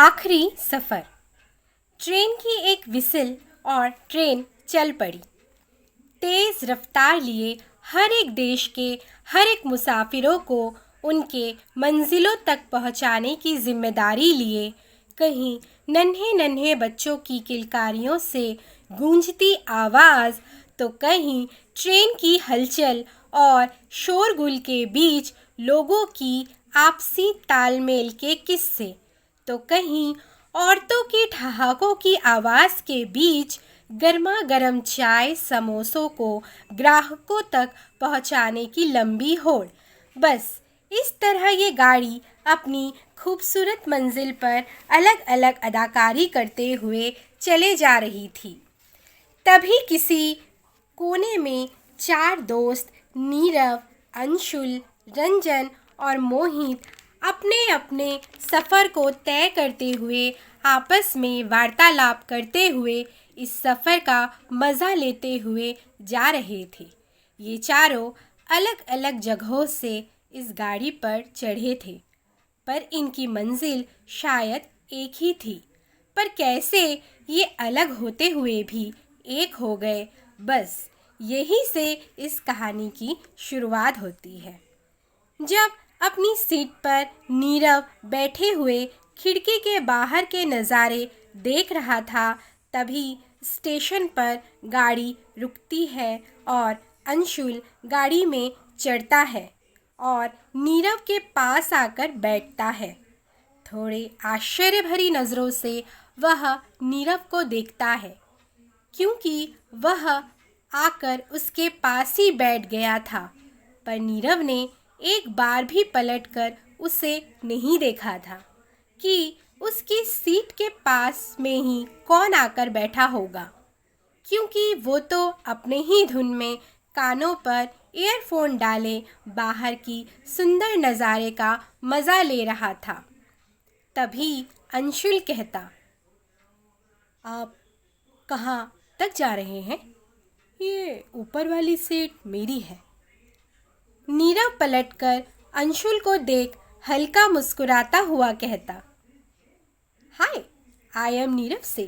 आखिरी सफ़र। ट्रेन की एक विसिल और ट्रेन चल पड़ी। तेज़ रफ्तार लिए हर एक देश के हर एक मुसाफिरों को उनके मंजिलों तक पहुंचाने की जिम्मेदारी लिए कहीं नन्हे नन्हे बच्चों की किलकारियों से गूंजती आवाज़ तो कहीं ट्रेन की हलचल और शोरगुल के बीच लोगों की आपसी तालमेल के किस्से तो कहीं औरतों की ठहाकों की आवाज़ के बीच गर्मा गर्म चाय समोसों को ग्राहकों तक पहुंचाने की लंबी होड़। बस इस तरह ये गाड़ी अपनी खूबसूरत मंजिल पर अलग अलग अदाकारी करते हुए चले जा रही थी। तभी किसी कोने में चार दोस्त नीरव, अंशुल, रंजन और मोहित अपने अपने सफ़र को तय करते हुए आपस में वार्तालाप करते हुए इस सफ़र का मज़ा लेते हुए जा रहे थे। ये चारों अलग अलग जगहों से इस गाड़ी पर चढ़े थे, पर इनकी मंजिल शायद एक ही थी। पर कैसे ये अलग होते हुए भी एक हो गए, बस यही से इस कहानी की शुरुआत होती है। जब अपनी सीट पर नीरव बैठे हुए खिड़की के बाहर के नज़ारे देख रहा था, तभी स्टेशन पर गाड़ी रुकती है और अंशुल गाड़ी में चढ़ता है और नीरव के पास आकर बैठता है। थोड़े आश्चर्य भरी नज़रों से वह नीरव को देखता है, क्योंकि वह आकर उसके पास ही बैठ गया था, पर नीरव ने एक बार भी पलटकर उसे नहीं देखा था कि उसकी सीट के पास में ही कौन आकर बैठा होगा, क्योंकि वो तो अपने ही धुन में कानों पर ईयरफोन डाले बाहर की सुंदर नज़ारे का मज़ा ले रहा था। तभी अंशुल कहता, आप कहाँ तक जा रहे हैं? ये ऊपर वाली सीट मेरी है। नीरव पलटकर अंशुल को देख हल्का मुस्कुराता हुआ कहता, हाय, आई एम नीरव से।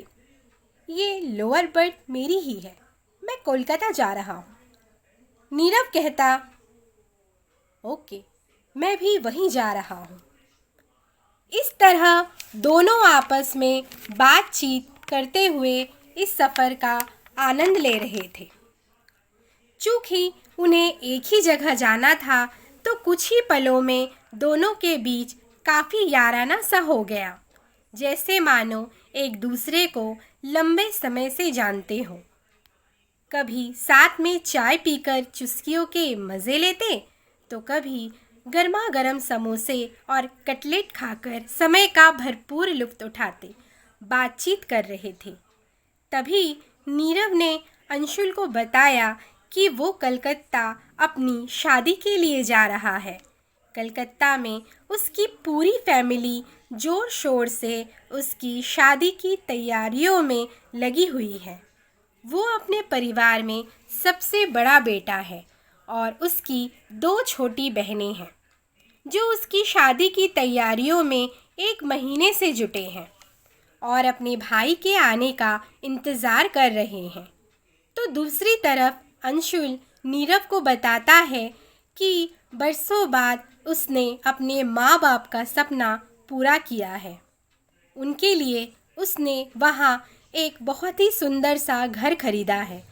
ये लोअर बर्थ मेरी ही है, मैं कोलकाता जा रहा हूँ। नीरव कहता, ओके, मैं भी वहीं जा रहा हूँ। इस तरह दोनों आपस में बातचीत करते हुए इस सफ़र का आनंद ले रहे थे। चूँकि उन्हें एक ही जगह जाना था, तो कुछ ही पलों में दोनों के बीच काफ़ी याराना सा हो गया, जैसे मानो एक दूसरे को लंबे समय से जानते हों। कभी साथ में चाय पीकर चुस्कियों के मज़े लेते, तो कभी गर्मा गर्म समोसे और कटलेट खाकर समय का भरपूर लुत्फ़ उठाते बातचीत कर रहे थे। तभी नीरव ने अंशुल को बताया कि वो कलकत्ता अपनी शादी के लिए जा रहा है। कलकत्ता में उसकी पूरी फैमिली ज़ोर शोर से उसकी शादी की तैयारियों में लगी हुई है। वो अपने परिवार में सबसे बड़ा बेटा है और उसकी दो छोटी बहनें हैं, जो उसकी शादी की तैयारियों में एक महीने से जुटे हैं और अपने भाई के आने का इंतज़ार कर रहे हैं। तो दूसरी तरफ अंशुल नीरव को बताता है कि बरसों बाद उसने अपने माँ बाप का सपना पूरा किया है। उनके लिए उसने वहाँ एक बहुत ही सुंदर सा घर खरीदा है,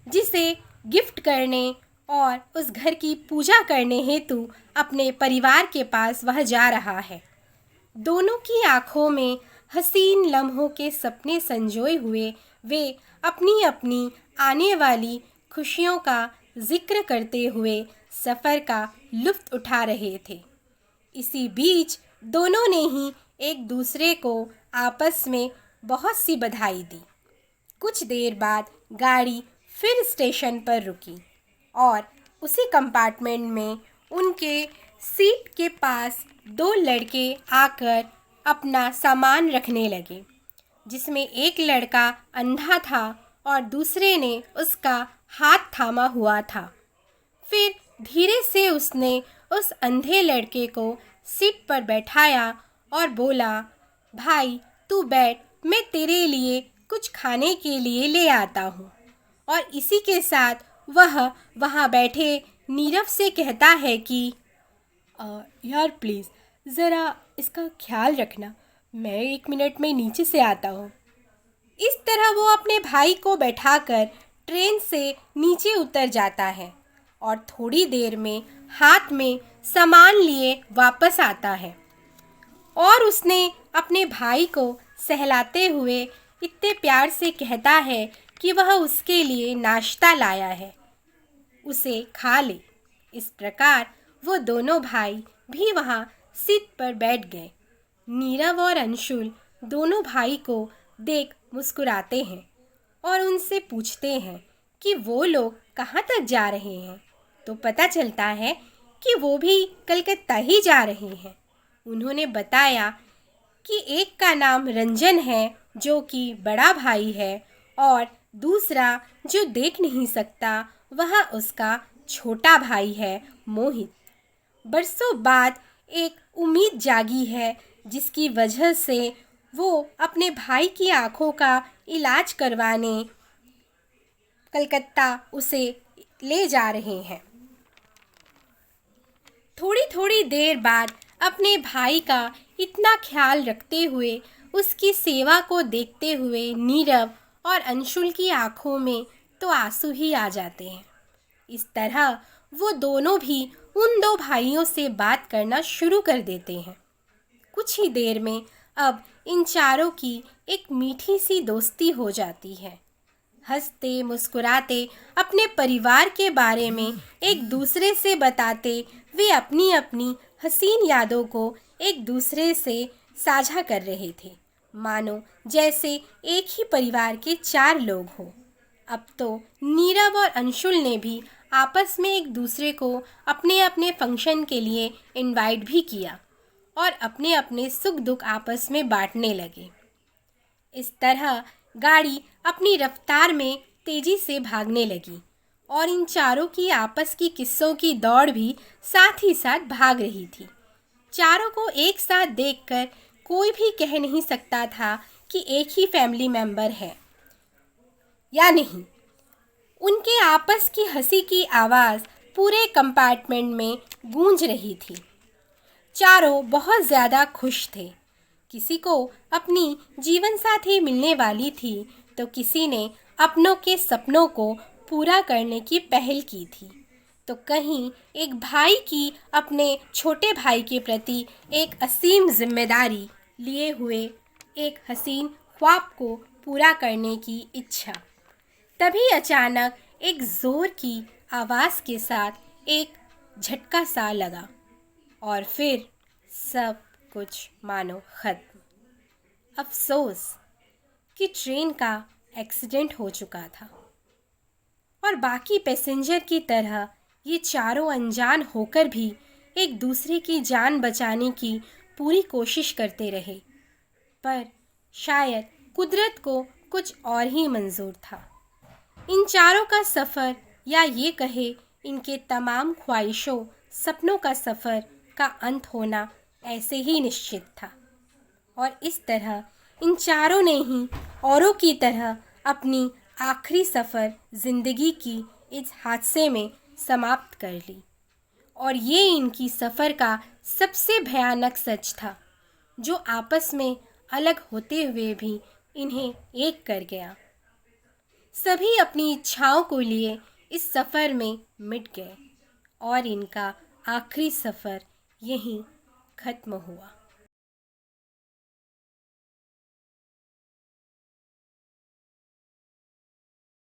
जिसे गिफ्ट करने और उस घर की पूजा करने हेतु अपने परिवार के पास वह जा रहा है। दोनों की आँखों में हसीन लम्हों के सपने संजोए हुए वे अपनी अपनी आने वाली खुशियों का जिक्र करते हुए सफ़र का लुत्फ़ उठा रहे थे। इसी बीच दोनों ने ही एक दूसरे को आपस में बहुत सी बधाई दी। कुछ देर बाद गाड़ी फिर स्टेशन पर रुकी और उसी कंपार्टमेंट में उनके सीट के पास दो लड़के आकर अपना सामान रखने लगे, जिसमें एक लड़का अंधा था और दूसरे ने उसका हाथ थामा हुआ था। फिर धीरे से उसने उस अंधे लड़के को सीट पर बैठाया और बोला, भाई तू बैठ, मैं तेरे लिए कुछ खाने के लिए ले आता हूँ। और इसी के साथ वह वहाँ बैठे नीरव से कहता है कि यार प्लीज़ ज़रा इसका ख्याल रखना, मैं 1 मिनट में नीचे से आता हूँ। इस तरह वो अपने भाई को बैठाकर ट्रेन से नीचे उतर जाता है और थोड़ी देर में हाथ में सामान लिए वापस आता है और उसने अपने भाई को सहलाते हुए इतने प्यार से कहता है कि वह उसके लिए नाश्ता लाया है, उसे खा ले। इस प्रकार वो दोनों भाई भी वहाँ सीट पर बैठ गए। नीरव और अंशुल दोनों भाई को देख मुस्कुराते हैं और उनसे पूछते हैं कि वो लोग कहाँ तक जा रहे हैं। तो पता चलता है कि वो भी कलकत्ता ही जा रहे हैं। उन्होंने बताया कि एक का नाम रंजन है जो कि बड़ा भाई है और दूसरा जो देख नहीं सकता वह उसका छोटा भाई है मोहित। बरसों बाद एक उम्मीद जागी है जिसकी वजह से वो अपने भाई की आँखों का इलाज करवाने कलकत्ता उसे ले जा रहे हैं। थोड़ी थोड़ी देर बाद अपने भाई का इतना ख्याल रखते हुए उसकी सेवा को देखते हुए नीरव और अंशुल की आँखों में तो आंसू ही आ जाते हैं। इस तरह वो दोनों भी उन दो भाइयों से बात करना शुरू कर देते हैं। कुछ ही देर में अब इन चारों की एक मीठी सी दोस्ती हो जाती है। हंसते मुस्कुराते अपने परिवार के बारे में एक दूसरे से बताते वे अपनी अपनी हसीन यादों को एक दूसरे से साझा कर रहे थे, मानो जैसे एक ही परिवार के 4 लोग हों। अब तो नीरव और अंशुल ने भी आपस में एक दूसरे को अपने अपने फंक्शन के लिए इनवाइट भी किया और अपने अपने सुख दुख आपस में बांटने लगे। इस तरह गाड़ी अपनी रफ्तार में तेजी से भागने लगी और इन चारों की आपस की किस्सों की दौड़ भी साथ ही साथ भाग रही थी। चारों को एक साथ देखकर कोई भी कह नहीं सकता था कि एक ही फैमिली मेंबर है या नहीं। उनके आपस की हंसी की आवाज़ पूरे कंपार्टमेंट में गूंज रही थी। चारों बहुत ज़्यादा खुश थे। किसी को अपनी जीवन साथी मिलने वाली थी तो किसी ने अपनों के सपनों को पूरा करने की पहल की थी, तो कहीं एक भाई की अपने छोटे भाई के प्रति एक असीम जिम्मेदारी लिए हुए एक हसीन ख्वाब को पूरा करने की इच्छा। तभी अचानक एक ज़ोर की आवाज़ के साथ एक झटका सा लगा और फिर सब कुछ मानो ख़त्म। अफसोस कि ट्रेन का एक्सीडेंट हो चुका था और बाकी पैसेंजर की तरह ये चारों अनजान होकर भी एक दूसरे की जान बचाने की पूरी कोशिश करते रहे, पर शायद कुदरत को कुछ और ही मंजूर था। इन चारों का सफ़र या ये कहे इनके तमाम ख्वाहिशों सपनों का सफ़र का अंत होना ऐसे ही निश्चित था और इस तरह इन चारों ने ही औरों की तरह अपनी आखिरी सफ़र ज़िंदगी की इस हादसे में समाप्त कर ली। और ये इनकी सफ़र का सबसे भयानक सच था जो आपस में अलग होते हुए भी इन्हें एक कर गया। सभी अपनी इच्छाओं को लिए इस सफ़र में मिट गए और इनका आखिरी सफ़र यहीं ख़त्म हुआ।